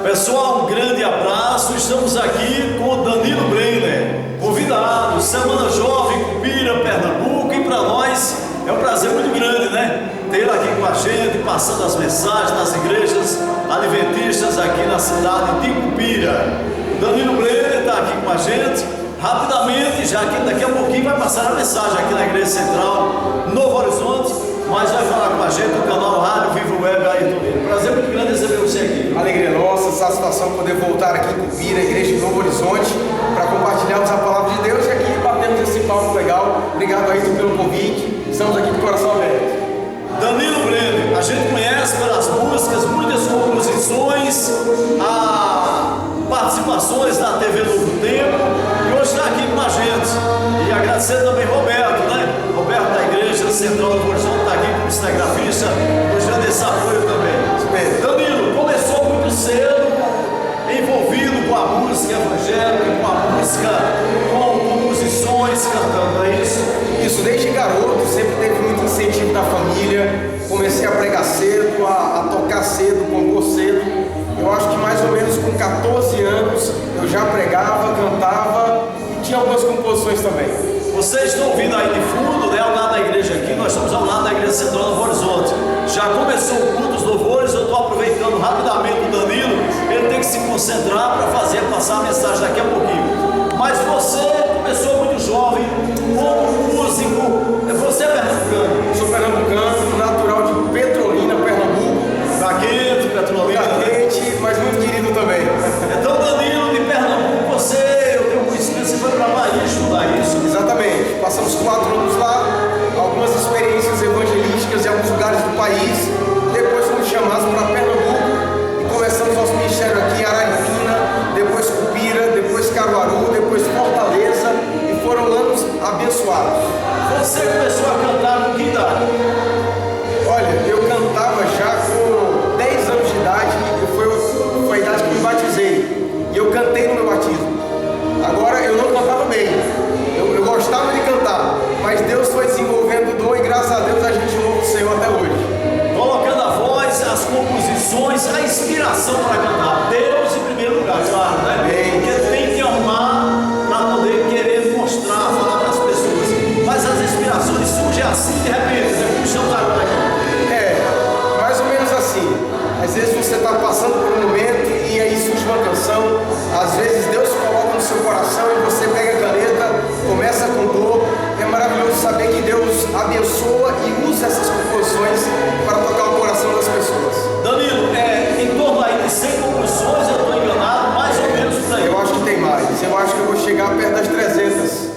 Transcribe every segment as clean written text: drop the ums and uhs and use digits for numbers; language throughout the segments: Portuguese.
Pessoal, um grande abraço. Estamos aqui com o Danilo Brenner, convidado, Semana Jovem, Cupira, Pernambuco, e para nós é um prazer muito grande, né? Ter aqui com a gente, passando as mensagens nas igrejas adventistas aqui na cidade de Cupira. O Danilo Brenner está aqui com a gente. Rapidamente, já que daqui a pouquinho vai passar a mensagem aqui na Igreja Central Novo Horizonte, mas vai falar com a gente no canal Rádio Vivo Web Ayrton. Prazer muito grande receber você aqui. Alegria nossa, satisfação poder voltar aqui em Cupira, Igreja de Novo Horizonte, para compartilharmos a palavra de Deus e aqui batemos esse papo legal. Obrigado, Ayrton, pelo convite. Estamos aqui de coração aberto. Danilo Brenner, a gente conhece pelas músicas, muitas composições, participações na TV Novo Tempo, e hoje está aqui com a gente. E agradecer também Roberto, né? Roberto da Igreja Central do Horizonte está aqui como cinegrafista, nos dando esse apoio também. Danilo, começou muito cedo, envolvido com a música evangélica, com a música, com composições, cantando, é isso? Isso, desde garoto, sempre teve muito incentivo da família. Comecei a pregar cedo, a tocar cedo, compor cedo. Eu acho que mais ou menos com 14 anos eu já pregava, cantava e tinha algumas composições também. Vocês estão ouvindo aí de fundo, né, ao lado da igreja aqui, nós estamos ao lado da Igreja Central Novo Horizonte. Já começou o culto dos louvores, eu estou aproveitando rapidamente o Danilo, ele tem que se concentrar para passar a mensagem daqui a pouquinho. Mas você começou muito jovem, como músico, você é pernambucano? Sou pernambucano, natural de Petrolina, Pernambuco. Tá quente, Petrolina. Tá quente, mas muito querido também. Então, Danilo, de Pernambuco, eu tenho conhecimento, você foi para Bahia estudar isso? Exatamente, passamos 4 anos lá, algumas experiências evangelísticas em alguns lugares do país. Depois fomos chamados para Pernambuco e começamos nosso ministério aqui em Araripina, depois Cupira, depois Caruaru, depois Fortaleza, e foram anos abençoados. Você começou a cantar com que idade? Olha, eu cantava já com 10 anos de idade, foi a idade que me batizei, e eu cantei no meu batismo. Agora, eu não cantava bem, eu gostava de cantar, mas Deus foi desenvolvendo o dom e graças a Deus a gente louva o Senhor até hoje. Colocando a voz, as composições, a inspiração para cantar. Deus em primeiro lugar, claro, né? Bem. Porque tem que amar para poder querer mostrar, falar para as pessoas. Mas as inspirações surgem assim de repente, né? Como estamos agora aqui. Mais ou menos assim. Às vezes você está passando por um momento e aí surge uma canção. Às vezes Deus coloca no seu coração e você pega a caneta, começa a compor. É maravilhoso saber que Deus abençoa e usa essas composições para tocar o coração das pessoas. Danilo, em torno aí de 100 composições, eu estou enganado, mais ou menos por aí. Eu acho que tem mais. Eu acho que eu vou chegar perto das 300.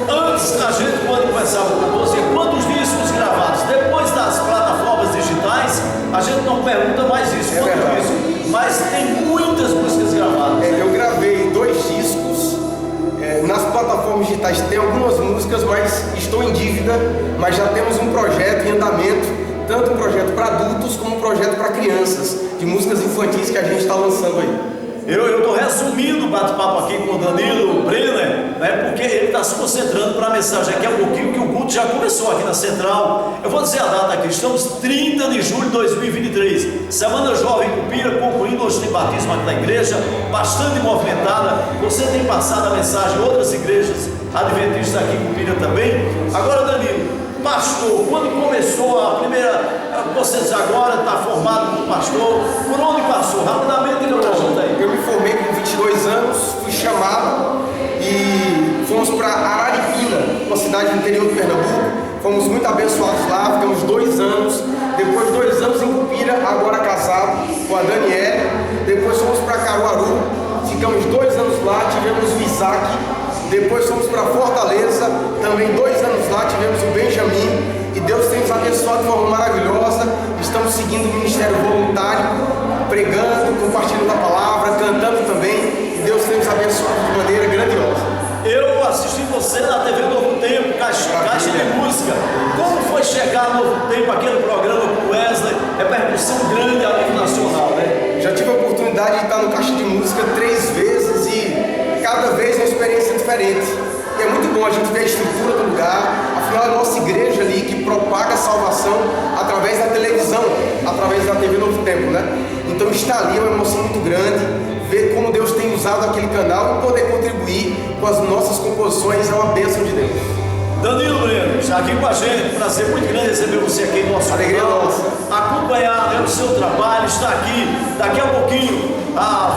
Antes, a gente, quando começava a compor, quantos discos gravados? Depois das plataformas digitais, a gente não pergunta mais isso. É verdade. Discos? Mas tem muitas músicas gravadas. Eu gravei 2 discos. Nas plataformas digitais tem algumas músicas, mas estou em dívida. Mas já temos um projeto em andamento, tanto um projeto para adultos como um projeto para crianças, de músicas infantis que a gente está lançando aí. Eu estou resumindo o bate-papo aqui com o Danilo Brenner, né, porque ele está se concentrando para a mensagem aqui a pouquinho, que o culto já começou aqui na Central. Eu vou dizer a data aqui, estamos 30 de julho de 2023, Semana Jovem Cupira, concluindo, hoje tem batismo aqui na igreja, bastante movimentada. Você tem passado a mensagem em outras igrejas adventistas aqui em Cupira também. Agora, Danilo, pastor, quando começou a primeira, você agora está formado como pastor, por onde passou? Rapidamente, eu me formei com 22 anos, fui chamado e fomos para Araripina, uma cidade do interior do Pernambuco. Fomos muito abençoados lá, ficamos 2 anos, depois 2 anos em Cupira, agora casado com a Daniela. Depois fomos para Caruaru, ficamos 2 anos lá, tivemos o Isaac. Depois fomos para Fortaleza, também 2 anos lá, tivemos o Benjamin. E Deus tem nos abençoado de forma maravilhosa. Estamos seguindo o ministério voluntário, pregando, compartilhando a palavra, cantando também. E Deus tem nos abençoado de maneira grandiosa. Eu assisti você na TV Novo Tempo, Caixa de Música. Como foi chegar no Novo Tempo, aquele programa com o Wesley? Repercussão grande a nível nacional, né? Já tive a oportunidade de estar no Caixa de Música 3 vezes e cada vez uma experiência diferente. E é muito bom a gente ver a estrutura do lugar. Afinal, é a nossa igreja ali que propaga a salvação através da televisão, através da TV Novo Tempo, né? Então estar ali é uma emoção muito grande. usado aquele canal e poder contribuir com as nossas composições é uma bênção de Deus. Danilo Breno está aqui com a gente, prazer muito grande receber você aqui no nosso Alegria canal, nossa. acompanhar o seu trabalho, está aqui, daqui a pouquinho,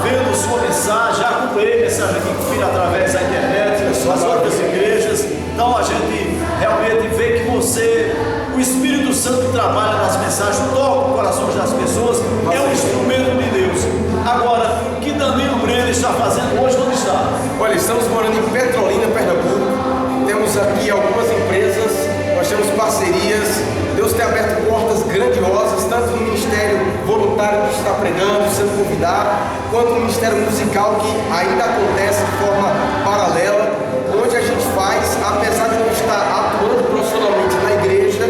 vendo sua mensagem, já acompanhei a mensagem aqui que vira através da internet, das outras igrejas, então a gente realmente vê que você, o Espírito Santo que trabalha nas mensagens, toca o coração das pessoas, é um instrumento de Deus. Agora, o que Danilo Breno está fazendo hoje, onde está? Olha, estamos morando em Petrolina, Pernambuco. Temos aqui algumas empresas, nós temos parcerias. Deus tem aberto portas grandiosas, tanto no ministério voluntário que está pregando, sendo convidado, quanto no ministério musical que ainda acontece de forma paralela, onde a gente faz, apesar de não estar atuando profissionalmente na igreja,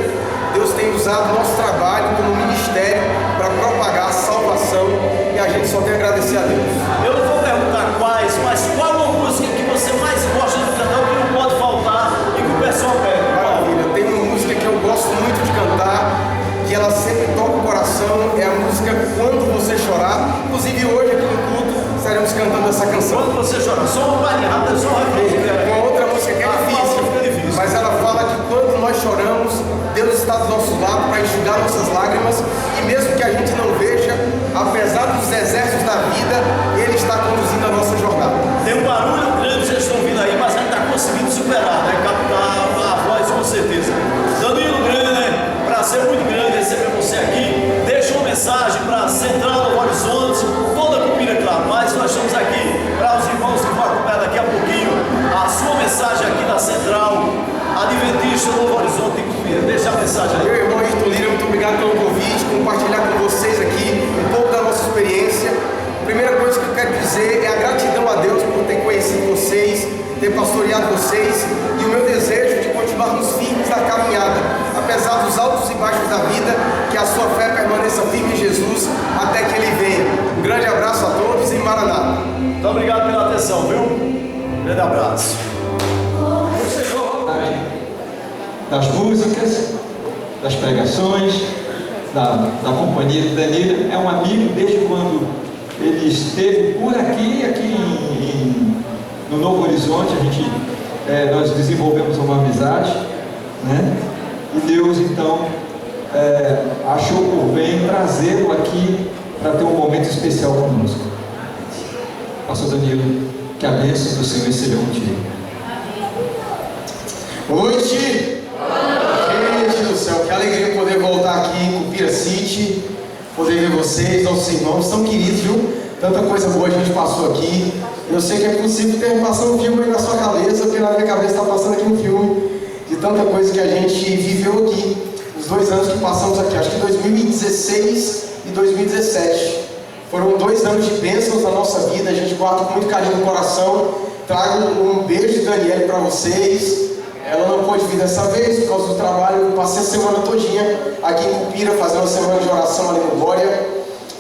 Deus tem usado o nosso trabalho como ministério para propagar a salvação e a gente só tem a agradecer a Deus. Eu não vou perguntar quais, mas qual a música que você mais gosta de cantar, o que não pode faltar e que o pessoal pede? Maravilha, tem uma música que eu gosto muito de cantar, que ela sempre toca o coração, é a música Quando Você Chorar. Inclusive hoje aqui no culto estaremos cantando essa canção. Quando você chora, só uma palhada, só uma Uma outra música que é difícil, mas ela fala que quando nós choramos, Deus está do nosso lado para enxugar nossas lágrimas, e mesmo que a gente não veja, apesar dos desertos da vida, Ele está conduzindo a nossa jornada. Tem um barulho grande que vocês estão ouvindo aí, mas a gente está conseguindo superar, né? Captar a voz com certeza. Danilo Brenner, prazer muito grande receber você aqui. Deixa uma mensagem para a Central do Horizonte, toda a Cupira, claro, mas nós estamos aqui para os irmãos que vão acompanhar daqui a pouquinho a sua mensagem aqui da Central Adventista do Horizonte de Cupira. Deixa a mensagem aí. Meu irmão Ayrton Lira, muito obrigado pelo convite, compartilhar com vocês aqui um pouco da nossa experiência. A primeira coisa que eu quero dizer é a gratidão a Deus por ter conhecido vocês, ter pastoreado vocês, e o meu desejo de continuarmos firmes na caminhada, apesar dos altos e baixos da vida, que a sua fé permaneça firme em Jesus até que Ele venha. Um grande abraço a todos e Maranata. Muito obrigado pela atenção, viu? Grande abraço. Das músicas, das pregações, da companhia de Danilo. É um amigo desde quando ele esteve por aqui no Novo Horizonte. Nós desenvolvemos uma amizade, né? E Deus então achou por bem trazê-lo aqui para ter um momento especial conosco. Pastor Danilo, que a bênção do Senhor esteja contigo. Boa noite! Gente do céu, que alegria poder voltar aqui em Cupira City, poder ver vocês, nossos irmãos, tão queridos, viu? Tanta coisa boa a gente passou aqui. Eu sei que é possível ter passado um filme aí na sua cabeça, porque na minha cabeça está passando aqui um filme de tanta coisa que a gente viveu aqui, os 2 anos que passamos aqui, acho que 2016 e 2017. Foram 2 anos de bênçãos na nossa vida, a gente guarda com muito carinho no coração. Trago um beijo de Daniele para vocês. Ela não pôde vir dessa vez por causa do trabalho. Eu passei a semana todinha aqui em Cupira, fazendo uma semana de oração ali no Glória.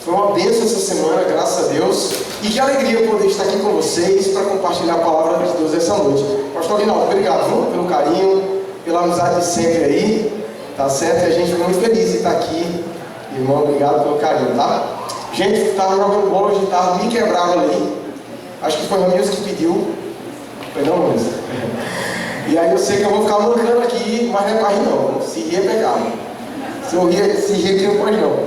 Foi uma bênção essa semana, graças a Deus. E que alegria poder estar aqui com vocês para compartilhar a palavra de Deus essa noite. Pastor Aguinaldo, obrigado, viu, pelo carinho, pela amizade de sempre aí. Tá certo? E a gente fica muito feliz de estar aqui. Irmão, obrigado pelo carinho, tá? Gente, estava jogando bola, a gente estava me quebrava ali. Acho que foi o Ramiro que pediu. Foi não, Luiz? E aí eu sei que eu vou ficar mancando aqui, mas não é para rir não. Se rir é pecado. Se rir aqui não pode não.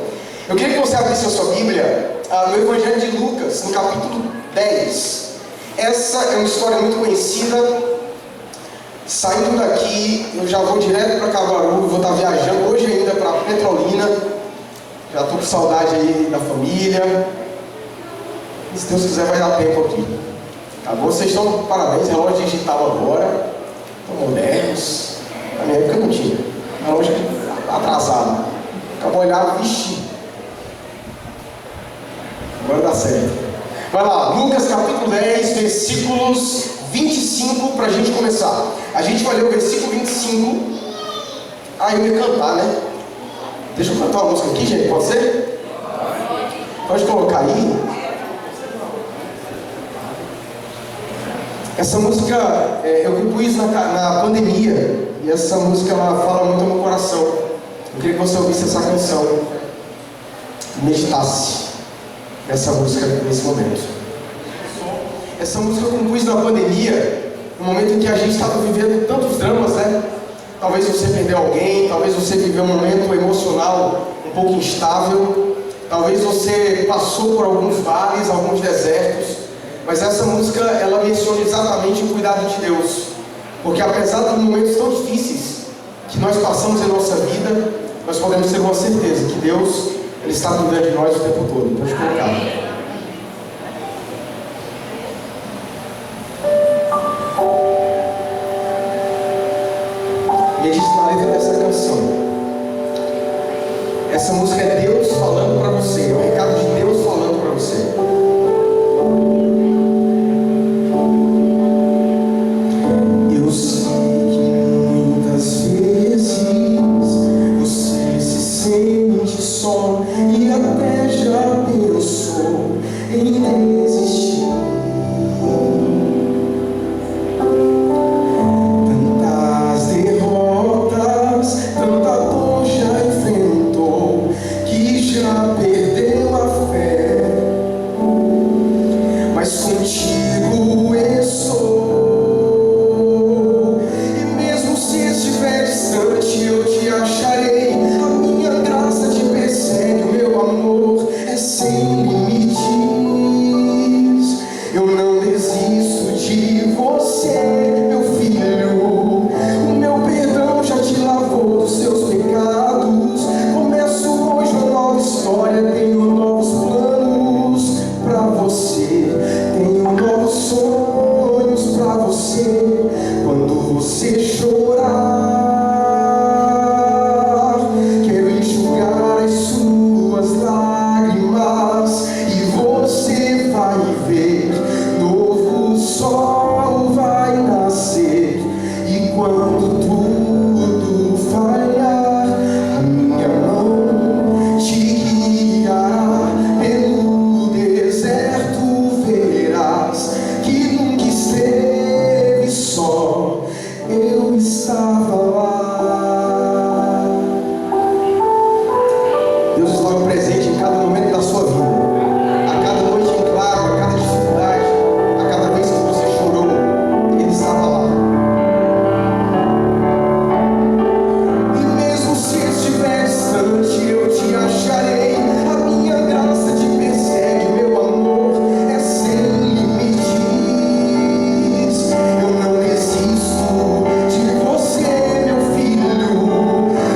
Eu queria que você abrisse a sua Bíblia no Evangelho de Lucas, no capítulo 10. Essa é uma história muito conhecida. Saindo daqui, eu já vou direto para Caruaru, vou estar viajando hoje ainda para Petrolina. Já estou com saudade aí da família. E se Deus quiser vai dar tempo aqui. Tá bom? Vocês estão, parabéns, relógio digital agora. Estão modernos. Na minha época não tinha. Relógio atrasado. Acabou olhando, vixi. Agora dá certo. Vai lá, Lucas capítulo 10, versículos 25 para a gente começar. A gente vai ler o versículo 25. Eu ia cantar, né? Deixa eu cantar uma música aqui, gente, pode ser? Pode colocar aí. Essa música eu compus na pandemia. E essa música ela fala muito ao meu coração. Eu queria que você ouvisse essa canção. Meditasse essa música nesse momento. Essa música eu compus na pandemia, no momento em que a gente estava vivendo tantos dramas, né? Talvez você perdeu alguém, talvez você viveu um momento emocional um pouco instável, talvez você passou por alguns vales, alguns desertos, mas essa música, ela menciona exatamente o cuidado de Deus, porque apesar dos momentos tão difíceis que nós passamos em nossa vida, nós podemos ter uma certeza que Deus, Ele está cuidando de nós o tempo todo. Pode colocar. E diz na letra dessa canção, essa música é Deus falando para você, é o recado de Deus falando para você. Eu sei que muitas vezes você se sente só e até já pensou em desistir. Contigo estou, e mesmo se estiver distante, eu te acharei. A minha graça te persegue, o meu amor é sem limites. Eu não desisto de você, meu filho. O meu perdão já te lavou dos seus pecados. Começo hoje uma nova história, tenho novos planos pra você. Tenho novos sonhos pra você. Quando você chorar, quero enxugar as suas lágrimas, e você vai ver, novo sol vai nascer. E quando tudo falhar, a minha mão te guiará pelo deserto. Que nunca esteve só, eu estava lá. Deus estava presente em cada momento da sua vida, a cada noite em claro, a cada dificuldade, a cada vez que você chorou, Ele estava lá. E mesmo se estiver distante, eu te acharei. A minha graça te persegue, meu amor é sem limites. Eu não desisto de você, meu filho.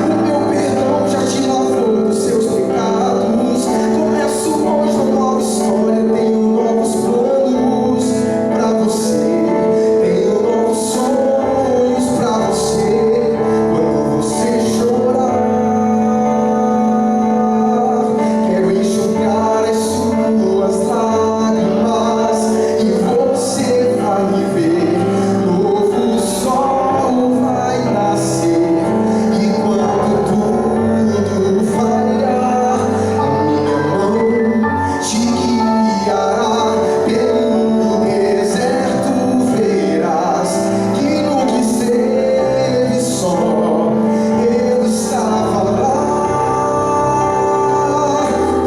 O meu perdão já te lavou dos seus pecados. Começo hoje uma nova história, tenho novos planos pra você. Tenho novos sonhos pra você. Quando você chorar, quero enxugar as suas lágrimas, e você vai ver, novo sol vai nascer. E quando tudo falhar, a minha mão te guiará pelo deserto. Verás que nunca esteve só, eu estava lá.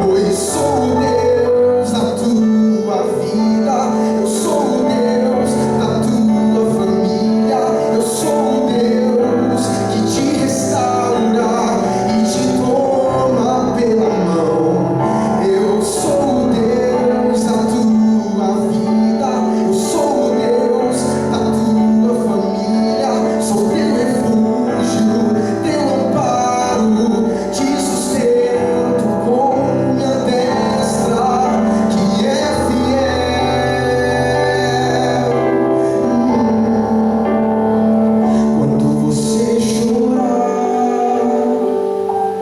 Pois sou o Deus da tua vida, eu sou o Deus da tua família, eu sou o Deus que te restaura e te toma pela mão. Eu sou o Deus da tua vida, eu sou o Deus da tua família, sou teu refúgio, teu amparo, te sustento com minha destra, que é fiel. Quando você chorar,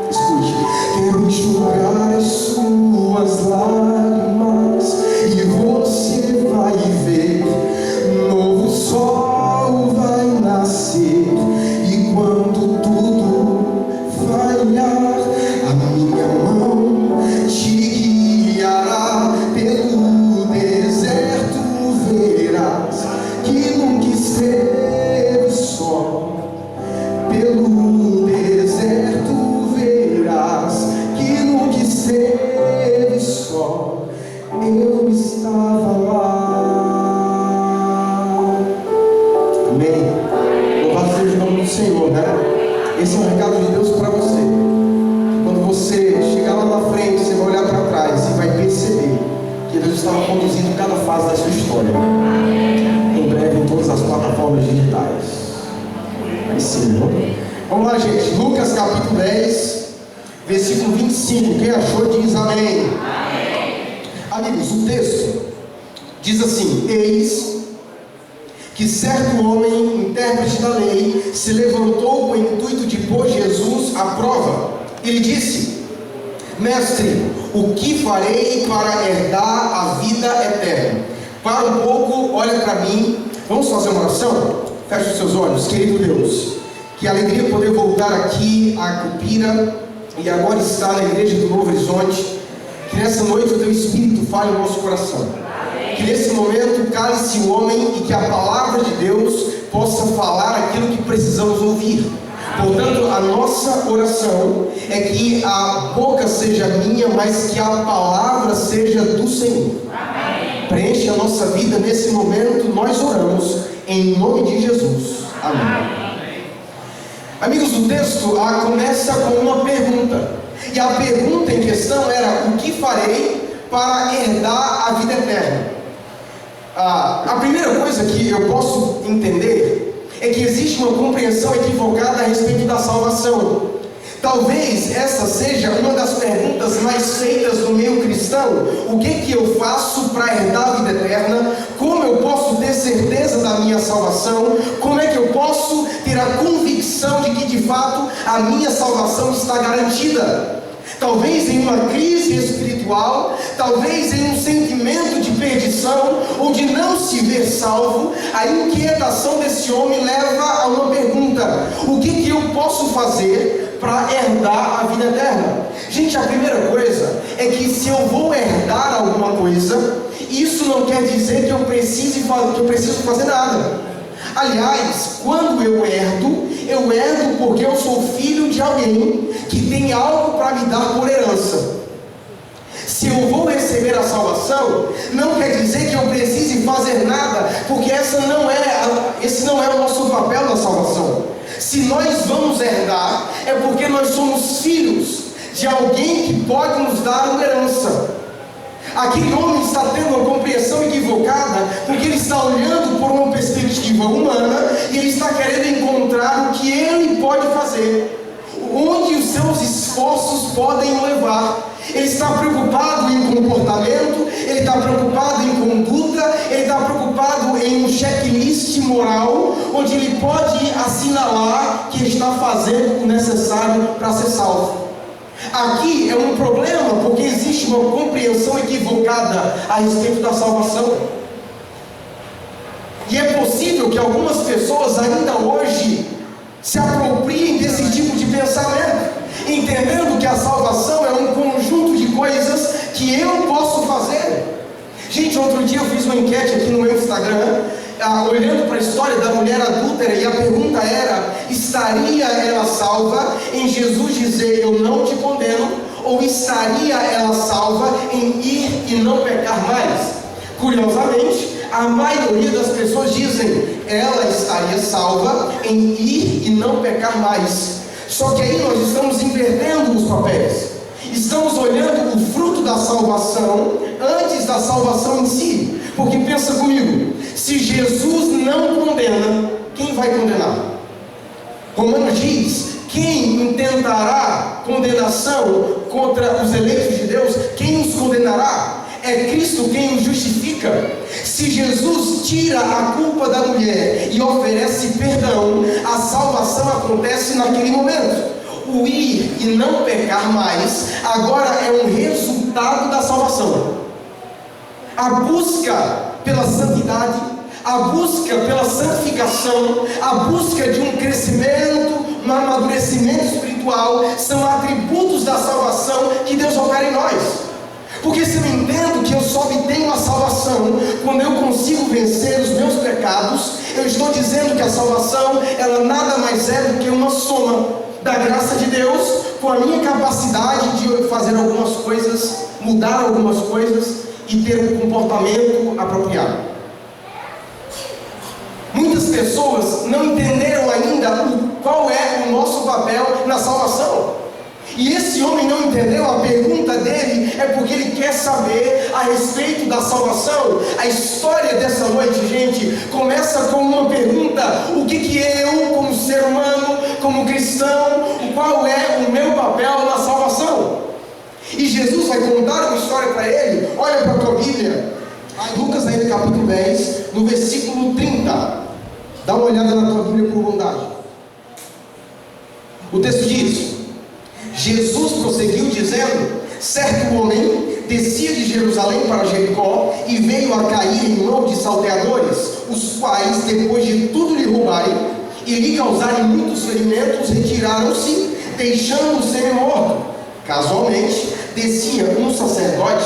escute, quero enxugar as suas lágrimas, e você vai ver, novo sol vai nascer. E quando tudo falhar, a minha mão te guiará pelo deserto. Verás que nunca esteve só, pelo deserto. Verás que nunca esteve só, eu estava lá. que Deus estava conduzindo cada fase da sua história. Em breve em todas as plataformas digitais. Vai ser, não? Vamos lá, gente. Lucas capítulo 10, versículo 25. Quem achou diz amém. Amigos, o texto diz assim: eis que certo homem, intérprete da lei, se levantou com o intuito de pôr Jesus à prova. Ele disse: mestre, o que farei para herdar a vida eterna? Para um pouco, olha para mim. Vamos fazer uma oração? Feche os seus olhos. Querido Deus, que alegria poder voltar aqui a Cupira e agora estar na igreja do Novo Horizonte. Que nessa noite o teu Espírito fale no nosso coração. Que nesse momento cale-se o homem e que a palavra de Deus possa falar aquilo que precisamos ouvir. Portanto, a nossa oração é que a boca seja minha, mas que a palavra seja do Senhor. Preenche a nossa vida nesse momento, nós oramos em nome de Jesus. Amém. Amigos, o texto começa com uma pergunta. E a pergunta em questão era: o que farei para herdar a vida eterna? A primeira coisa que eu posso entender é que existe uma compreensão equivocada a respeito da salvação. Talvez essa seja uma das perguntas mais feitas no meio cristão. O que eu faço para herdar a vida eterna? Como eu posso ter certeza da minha salvação? Como é que eu posso ter a convicção de que de fato a minha salvação está garantida? Talvez em uma crise espiritual, talvez em um sentimento de perdição ou de não se ver salvo, a inquietação desse homem leva a uma pergunta: o que eu posso fazer para herdar a vida eterna? Gente, a primeira coisa é que se eu vou herdar alguma coisa, isso não quer dizer que eu preciso fazer nada. Aliás, quando eu herdo porque eu sou filho de alguém que tem algo para me dar por herança. Se eu vou receber a salvação, não quer dizer que eu precise fazer nada, porque esse não é o nosso papel na salvação. Se nós vamos herdar, é porque nós somos filhos de alguém que pode nos dar uma herança. Aquele homem está tendo uma compreensão equivocada, porque ele está olhando por uma perspectiva humana e ele está querendo encontrar o que ele pode fazer, onde os seus esforços podem o levar. Ele está preocupado em comportamento, ele está preocupado em conduta, ele está preocupado em um checklist moral, onde ele pode assinalar que está fazendo o necessário para ser salvo. Aqui é um problema, porque existe uma compreensão equivocada a respeito da salvação. E é possível que algumas pessoas ainda hoje se apropriem desse tipo de pensamento, entendendo que a salvação é um conjunto de coisas que eu posso fazer. Gente, outro dia eu fiz uma enquete aqui no meu Instagram, olhando para a história da mulher adúltera, e a pergunta era: estaria ela salva em Jesus dizer eu não te condeno, ou estaria ela salva em ir e não pecar mais? Curiosamente, a maioria das pessoas dizem ela estaria salva em ir e não pecar mais. Só que aí nós estamos invertendo os papéis. Estamos olhando o fruto da salvação antes da salvação em si. Porque pensa comigo, se Jesus não condena, quem vai condenar? Romanos diz: quem intentará condenação contra os eleitos de Deus? Quem os condenará? É Cristo quem os justifica. Se Jesus tira a culpa da mulher e oferece perdão, a salvação acontece naquele momento. O ir e não pecar mais agora é um resultado da salvação. A busca pela santidade, a busca pela santificação, a busca de um crescimento, um amadurecimento espiritual são atributos da salvação que Deus opera em nós. Porque se eu entendo que eu só obtenho a salvação quando eu consigo vencer os meus pecados, eu estou dizendo que a salvação, ela nada mais é do que uma soma da graça de Deus com a minha capacidade de fazer algumas coisas, mudar algumas coisas e ter um comportamento apropriado. Muitas pessoas não entenderam ainda qual é o nosso papel na salvação. E esse homem não entendeu. A pergunta dele é porque ele quer saber a respeito da salvação. A história dessa noite, gente, começa com uma pergunta: o que eu, como ser humano, como cristão, qual é o meu papel na salvação? E Jesus vai contar uma história para ele. Olha para a tua Bíblia, Lucas ainda capítulo 10, no versículo 30. Dá uma olhada na tua Bíblia por bondade. O texto diz: Jesus prosseguiu dizendo: certo homem descia de Jerusalém para Jericó e veio a cair em mão de salteadores, os quais, depois de tudo lhe roubarem e lhe causarem muitos ferimentos, retiraram-se, deixando-o semi-morto. Casualmente, descia um sacerdote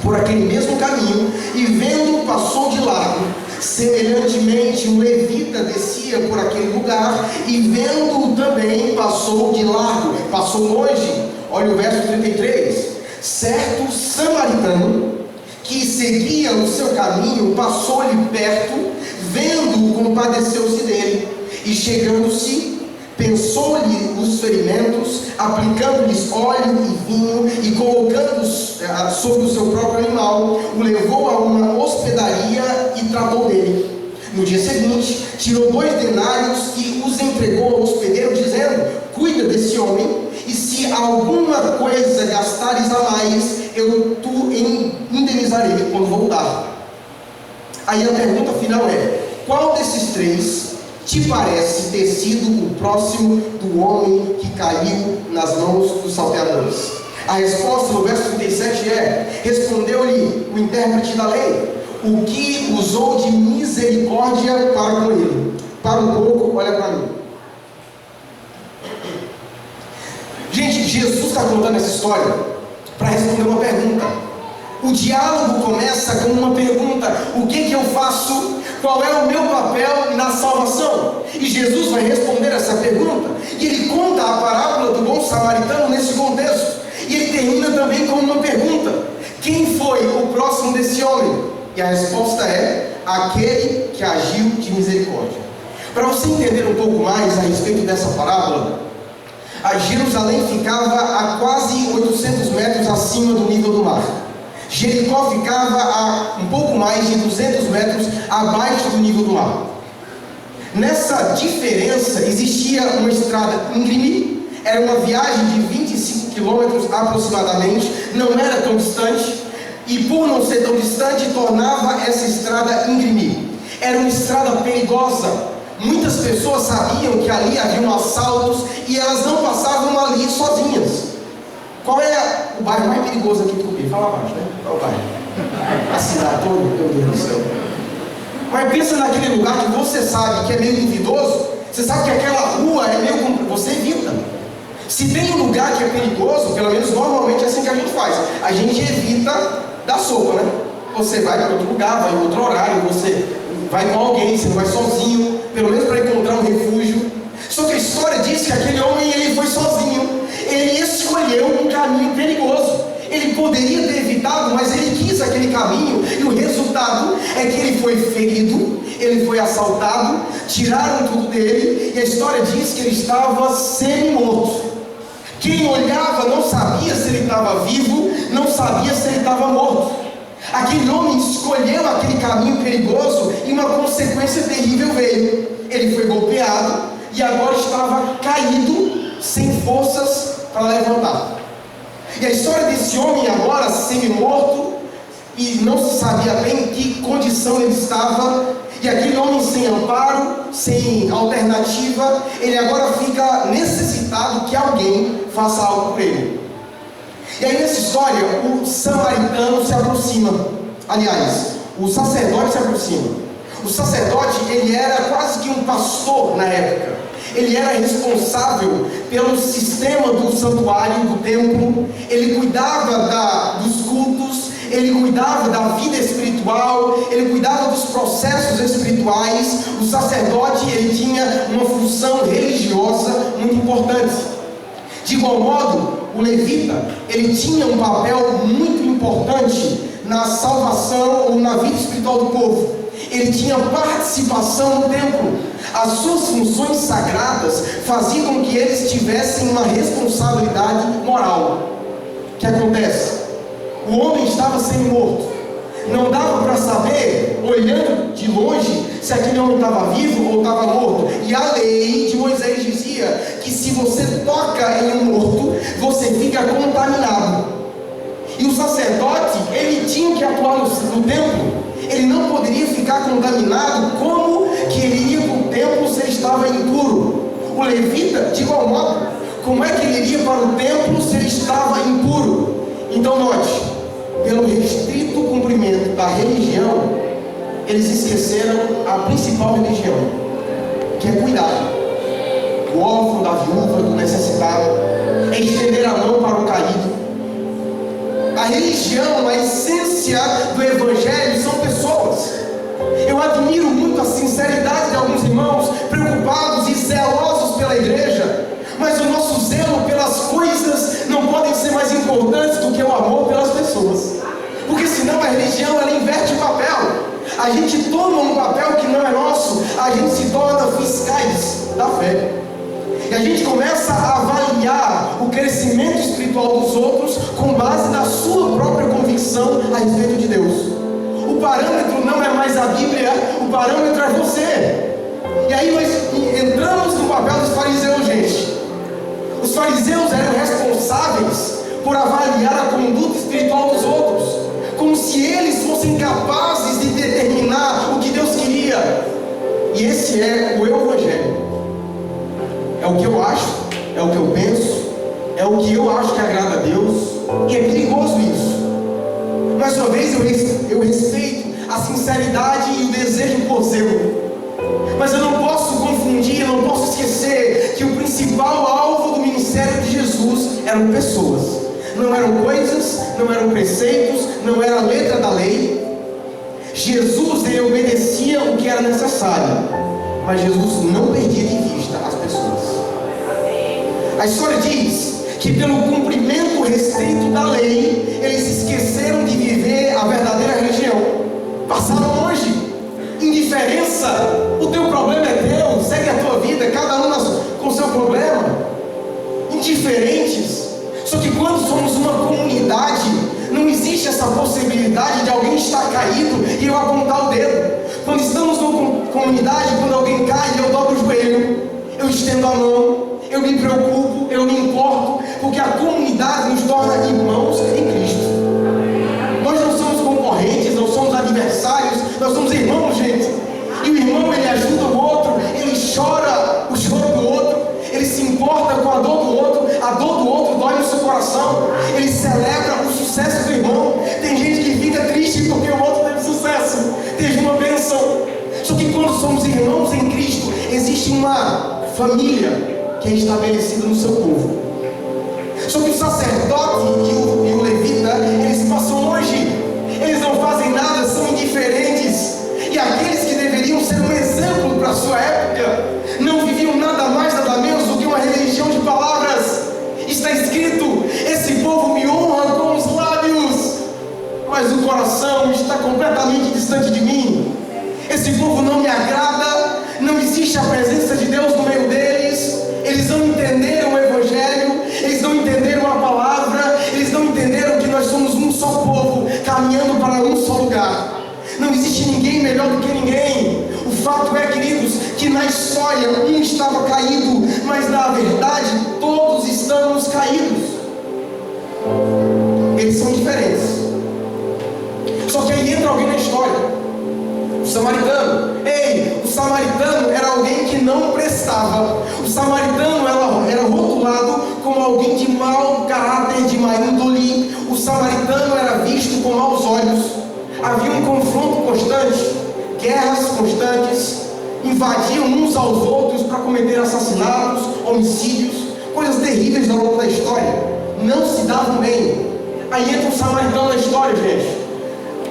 por aquele mesmo caminho e, vendo-o, passou de largo. Semelhantemente, um levita descia por aquele lugar e, vendo-o também, passou de largo, passou longe. Olha o verso 33. Certo samaritano que seguia o seu caminho passou-lhe perto, vendo-o, compadeceu-se dele, e chegando-se, pensou-lhe os ferimentos, aplicando-lhes óleo e vinho, e colocando-os sobre o seu próprio animal, o levou a uma hospedaria e tratou dele. No dia seguinte, tirou 2 denários e os entregou ao hospedeiro, dizendo: cuida desse homem, e se alguma coisa gastares a mais, eu te indenizarei quando voltar. Aí a pergunta final é: qual desses 3 te parece ter sido o próximo do homem que caiu nas mãos dos salteadores? A resposta no verso 37 é: respondeu-lhe o intérprete da lei, o que usou de misericórdia para com ele. Para um pouco, olha para mim. Gente, Jesus está contando essa história para responder uma pergunta. O diálogo começa com uma pergunta: o que eu faço? Qual é o meu papel na salvação? E Jesus vai responder essa pergunta. E ele conta a parábola do bom samaritano nesse contexto. E ele termina também com uma pergunta: quem foi o próximo desse homem? E a resposta é: aquele que agiu de misericórdia. Para você entender um pouco mais a respeito dessa parábola, a Jerusalém ficava a quase 800 metros acima do nível do mar. Jericó ficava a um pouco mais de 200 metros abaixo do nível do mar. Nessa diferença existia uma estrada íngreme. Era uma viagem de 25 quilômetros aproximadamente. Não era tão distante, e por não ser tão distante, tornava essa estrada íngreme. Era uma estrada perigosa. Muitas pessoas sabiam que ali haviam assaltos e elas não passavam ali sozinhas. Qual é o bairro mais perigoso aqui do Tupi? Fala abaixo, né? Qual é o bairro? A cidade toda, meu Deus do céu. Mas pensa naquele lugar que você sabe que é meio duvidoso. Você sabe que aquela rua é meio... você evita. Se tem um lugar que é perigoso, pelo menos normalmente é assim que a gente faz. A gente evita dar sopa, né? Você vai para outro lugar, vai em outro horário, você vai com alguém, você não vai sozinho, pelo menos para encontrar um refúgio. Só que a história diz que aquele homem, ele foi sozinho. Ele escolheu um caminho perigoso. Ele poderia ter evitado, mas ele quis aquele caminho, e o resultado é que ele foi ferido, ele foi assaltado, tiraram tudo dele, e a história diz que ele estava semi-morto. Quem olhava não sabia se ele estava vivo, não sabia se ele estava morto. Aquele homem escolheu aquele caminho perigoso e uma consequência terrível veio. Ele foi golpeado e agora estava caído, sem forças para levantar. E a história desse homem agora semi-morto, e não se sabia bem em que condição ele estava, e aquele homem sem amparo, sem alternativa, ele agora fica necessitado que alguém faça algo por ele. E aí nessa história, o samaritano se aproxima. Aliás, o sacerdote se aproxima. O sacerdote, ele era quase que um pastor na época. Ele era responsável pelo sistema do santuário, do templo. Ele cuidava dos cultos, ele cuidava da vida espiritual, ele cuidava dos processos espirituais. O sacerdote, ele tinha uma função religiosa muito importante. De igual modo, o levita, ele tinha um papel muito importante na salvação ou na vida espiritual do povo. ele tinha participação no templo. As suas funções sagradas faziam com que eles tivessem uma responsabilidade moral. O que acontece? O homem estava sendo morto. Não dava para saber, olhando de longe, se aquele homem estava vivo ou estava morto. E a lei de Moisés dizia que se você toca em um morto, você fica contaminado. E o sacerdote, ele tinha que atuar no templo. Ele não poderia ficar contaminado. Como que ele iria para o templo se ele estava impuro? O levita, de igual modo, como é que ele iria para o templo se ele estava impuro? Então note, pelo restrito cumprimento da religião, eles esqueceram a principal religião, que é cuidar do órfão, da viúva, do necessitado, é estender a mão para o caído. A religião, a essência do evangelho são pessoas. Eu admiro muito a sinceridade de alguns irmãos preocupados e zelosos pela igreja, mas o nosso zelo pelas coisas não podem ser mais importantes do que o amor pelas pessoas, porque senão a religião, ela inverte o papel. A gente toma um papel que não é nosso, a gente se torna fiscais da fé, e a gente começa a avaliar o crescimento espiritual dos outros com base na sua própria convicção a respeito de Deus. O parâmetro não é mais a Bíblia, o parâmetro é você. E aí nós entramos no papel dos fariseus, gente. Os fariseus eram responsáveis por avaliar a conduta espiritual dos outros, como se eles fossem capazes de determinar o que Deus queria. E esse é o evangelho. É o que eu acho, é o que eu penso, é o que eu acho que agrada a Deus, e é perigoso isso. Mais uma vez eu respeito a sinceridade e o desejo por zelo, mas eu não posso confundir, eu não posso esquecer que o principal alvo do ministério de Jesus eram pessoas. Não eram coisas, não eram preceitos, não era a letra da lei. Jesus, ele obedecia o que era necessário, mas Jesus não perdia de vista as pessoas. A história diz que pelo cumprimento restrito da lei, eles esqueceram de viver a verdadeira religião. Passaram longe. Indiferença, o teu problema é teu, segue a tua vida, cada um com o seu problema. Indiferentes. Só que quando somos uma comunidade, não existe essa possibilidade de alguém estar caído e eu apontar o dedo. Quando estamos numa comunidade, quando alguém cai, eu dobro o joelho, eu estendo a mão, eu me preocupo, eu me importo, porque a comunidade nos torna irmãos em Cristo. Nós não somos concorrentes, não somos adversários, nós somos irmãos, gente. E o irmão, ele ajuda o outro, ele chora o choro do outro, ele se importa com a dor do outro, a dor do outro dói no seu coração, ele celebra o sucesso do irmão. Tem gente que fica triste porque o outro teve sucesso, teve uma bênção. Só que quando somos irmãos em Cristo, existe uma família que é estabelecida no seu povo. Só que o sacerdote e o levita, eles passam longe, eles não fazem nada, são indiferentes. E aqueles que deveriam ser um exemplo para a sua época, não viviam nada mais, nada menos do que uma religião de palavras. Está escrito: esse povo me honra com os lábios, mas o coração está completamente distante de mim. Esse povo não me agrada, não existe a presença de Deus no meio deles. Eles não entenderam o evangelho, eles não entenderam a palavra, eles não entenderam que nós somos um só povo, caminhando para um só lugar. Não existe ninguém melhor do que ninguém. O fato é, queridos, que na história um estava caído, mas na verdade todos estamos caídos. Eles são diferentes. Só que aí entra alguém na história. O samaritano. Ei, o samaritano era alguém que não prestava. O samaritano era rotulado como alguém de mau caráter, de má índole. O samaritano era visto com maus olhos. Havia um confronto constante, guerras constantes, invadiam uns aos outros para cometer assassinatos, homicídios, coisas terríveis ao longo da história. Não se davam bem. Aí entra o samaritano na história, gente.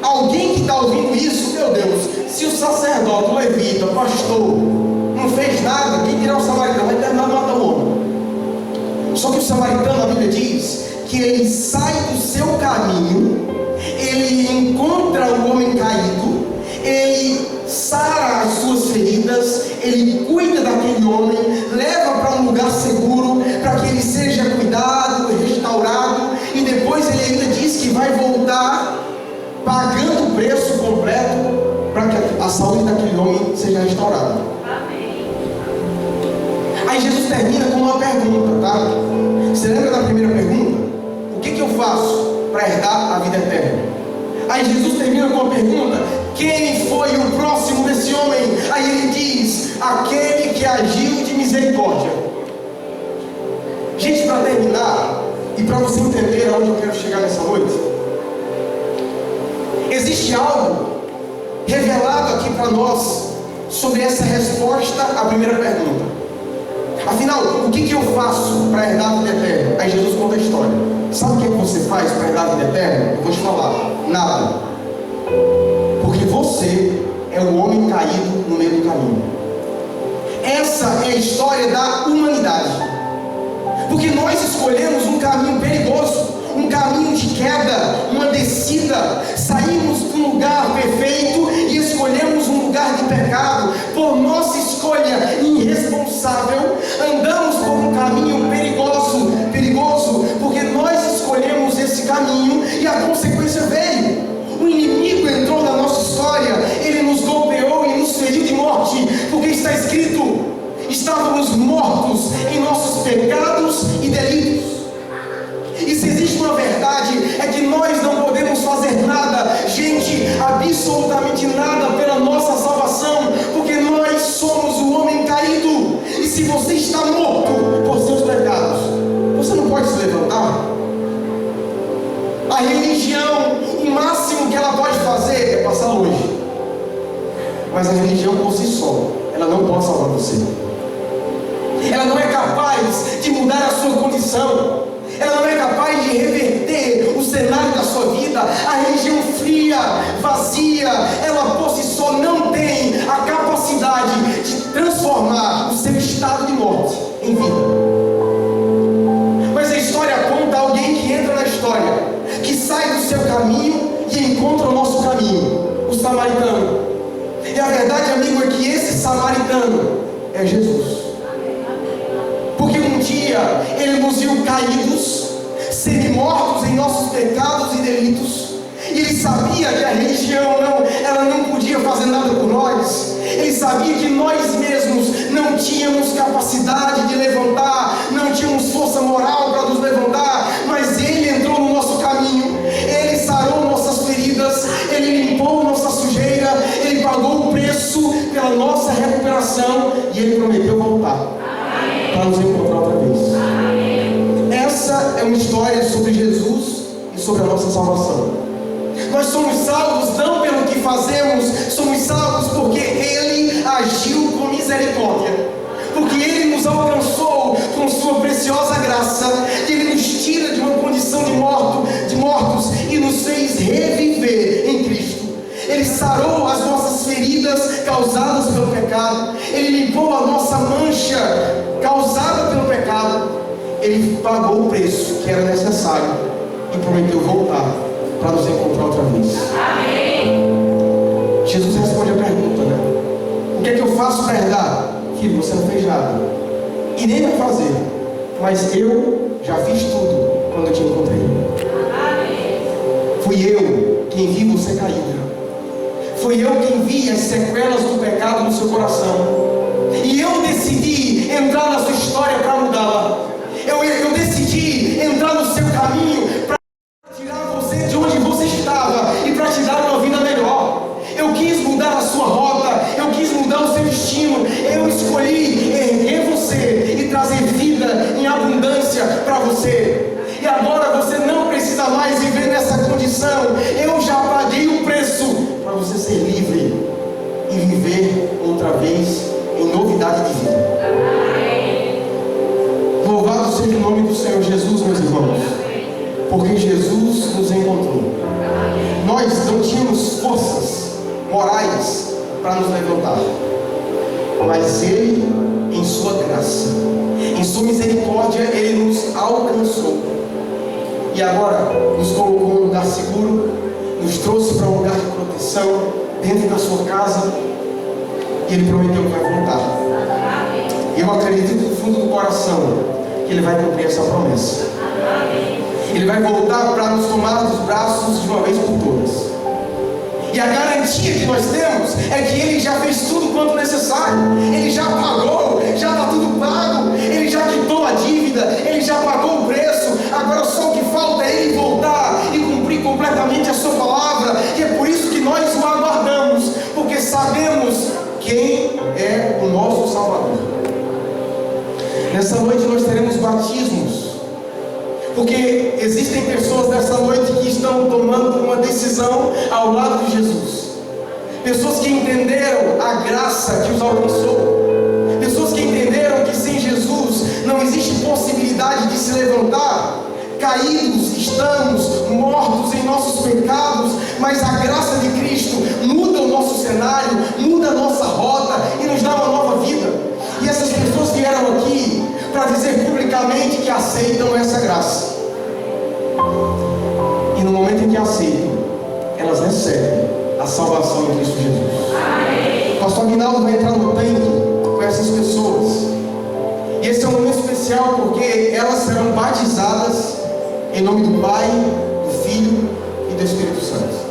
Alguém que está ouvindo isso, meu Deus, se o sacerdote, o levita, o pastor não fez nada, quem dirá o samaritano? Vai terminar matando o homem. Só que o samaritano, a Bíblia diz que ele sai do seu caminho, ele encontra o homem caído, ele a saúde daquele homem seja restaurada. Aí Jesus termina com uma pergunta, tá? Você lembra da primeira pergunta? O que eu faço para herdar a vida eterna? Aí Jesus termina com uma pergunta: quem foi o próximo desse homem? Aí ele diz: aquele que agiu de misericórdia. Gente, para terminar, e para você entender aonde eu quero chegar nessa noite, existe algo revelado aqui para nós sobre essa resposta à primeira pergunta. Afinal, o que eu faço para herdar a vida eterna? Aí Jesus conta a história. Sabe o que você faz para herdar a vida eterna? Eu vou te falar: nada. Porque você é o homem caído no meio do caminho. Essa é a história da humanidade. Porque nós escolhemos um caminho perigoso, um caminho de queda, uma descida. Saímos de um lugar perfeito e escolhemos um lugar de pecado. Por nossa escolha irresponsável, andamos por um caminho perigoso, porque nós escolhemos esse caminho e a consequência veio. O inimigo entrou na nossa história, ele nos golpeou e nos feriu de morte, porque está escrito: estávamos mortos em nossos pecados e delitos. E se existe uma verdade, é que nós não podemos fazer nada, gente, absolutamente nada pela nossa salvação, porque nós somos o homem caído. E se você está morto por seus pecados, você não pode se levantar. A religião, o máximo que ela pode fazer é passar longe. Mas a religião por si só, ela não pode salvar você. Ela não é capaz de mudar a sua condição. Ela não é capaz de reverter o cenário da sua vida. A religião fria, vazia, ela por si só não tem a capacidade de transformar o seu estado de morte em vida. Mas a história conta alguém que entra na história, que sai do seu caminho e encontra o nosso caminho, o samaritano. E a verdade, amigo, é que esse samaritano é Jesus. Porque um dia ele nos viu caídos, semi-mortos em nossos pecados e delitos. E ele sabia que a religião ela não podia fazer nada por nós. Ele sabia que nós mesmos não tínhamos capacidade de levantar, não tínhamos força moral para nos levantar. Mas ele entrou no nosso caminho, ele sarou nossas feridas, ele limpou nossa sujeira, ele pagou o preço pela nossa recuperação e ele prometeu voltar para nos encontrar outra vez. Essa é uma história sobre Jesus e sobre a nossa salvação. Nós somos salvos não pelo que fazemos, somos salvos porque Ele agiu com misericórdia, porque Ele nos alcançou com sua preciosa graça. Ele nos tira de uma condição de mortos e nos fez reviver em Cristo. Ele sarou as nossas feridas causadas pelo pecado. Ele limpou a nossa mancha causada pelo pecado. Ele pagou o preço que era necessário e prometeu voltar para nos encontrar outra vez. Amém. Jesus responde a pergunta, né? O que é que eu faço para herdar? Filho, você não fez nada e nem vai fazer, mas eu já fiz tudo quando eu te encontrei. Amém. Fui eu quem vi você caído. Fui eu quem vi as sequelas do pecado no seu coração. E eu decidi entrar na sua história para mudá-la. Eu decidi entrar no seu caminho para tirar você de onde você estava e para te dar uma vida melhor. Eu quis mudar a sua rota, eu quis mudar o seu destino. Eu escolhi erguer você e trazer vida em abundância para você. E agora você não precisa mais viver nessa condição. Eu já paguei o preço para você ser livre e viver outra vez em novidade de vida. Louvado seja o nome do Senhor Jesus, meus irmãos, porque Jesus nos encontrou. Nós não tínhamos forças morais para nos levantar, mas Ele, em sua graça, em sua misericórdia, Ele nos alcançou e agora nos colocou num lugar seguro, nos trouxe para um lugar de proteção dentro da sua casa, e Ele prometeu que vai voltar. Eu acredito no fundo do coração que Ele vai cumprir essa promessa. Ele vai voltar para nos tomar dos braços de uma vez por todas. E a garantia que nós temos é que Ele já fez tudo quanto necessário. Ele já pagou, já está tudo pago. Ele já quitou a dívida, Ele já pagou o preço. Agora só o que falta é Ele voltar e cumprir completamente a sua palavra. E é por isso que nós o aguardamos, porque sabemos quem é o nosso Salvador. Nessa noite nós teremos batismos, porque existem pessoas nessa noite que estão tomando uma decisão ao lado de Jesus. Pessoas que entenderam a graça que os alcançou. Pessoas que entenderam que sem Jesus não existe possibilidade de se levantar. Caídos estamos, mortos em nossos pecados, mas a graça de Cristo muda o nosso cenário, muda a nossa rota e nos dá uma nova vida. E essas pessoas vieram aqui para dizer publicamente que aceitam essa graça. E no momento em que aceitam, elas recebem a salvação em Cristo Jesus. O pastor Aguinaldo vai entrar no tanque com essas pessoas. E esse é um momento especial porque elas serão batizadas em nome do Pai, do Filho e do Espírito Santo.